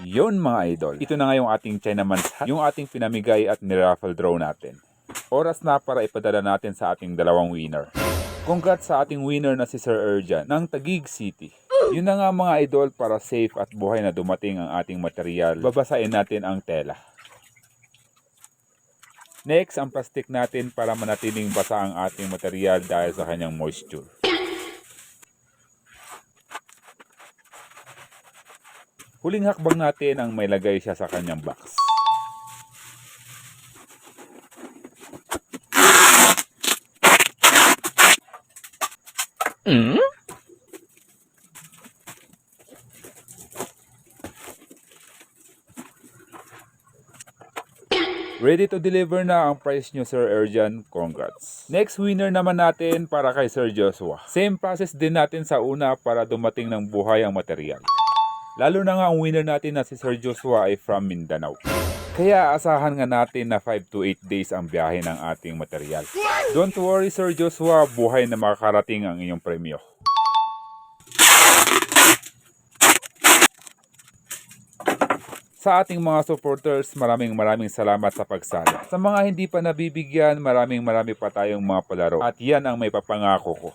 Yon mga idol, ito na nga yung ating Chinaman's hat, yung ating pinamigay at niraffle draw natin. Oras na para ipadala natin sa ating dalawang winner. Congrats sa ating winner na si Sir Erjan ng Taguig City. Yun na nga mga idol, para safe at buhay na dumating ang ating material, babasain natin ang tela. Next, ang plastic natin para manatiling basa ang ating material dahil sa kanyang moisture. Huling hakbang natin ang may lagay siya sa kanyang box. Ready to deliver na ang price nyo, Sir Erjan. Congrats. Next winner naman natin para kay Sir Joshua. Same process din natin sa una para dumating ng buhay ang material. Lalo na nga ang winner natin na si Sir Joshua ay from Mindanao. Kaya asahan nga natin na 5 to 8 days ang biyahe ng ating material. Don't worry Sir Joshua, buhay na makakarating ang inyong premyo. Sa ating mga supporters, maraming salamat sa pagsali. Sa mga hindi pa nabibigyan, maraming pa tayong mga palaro. At yan ang may papangako ko.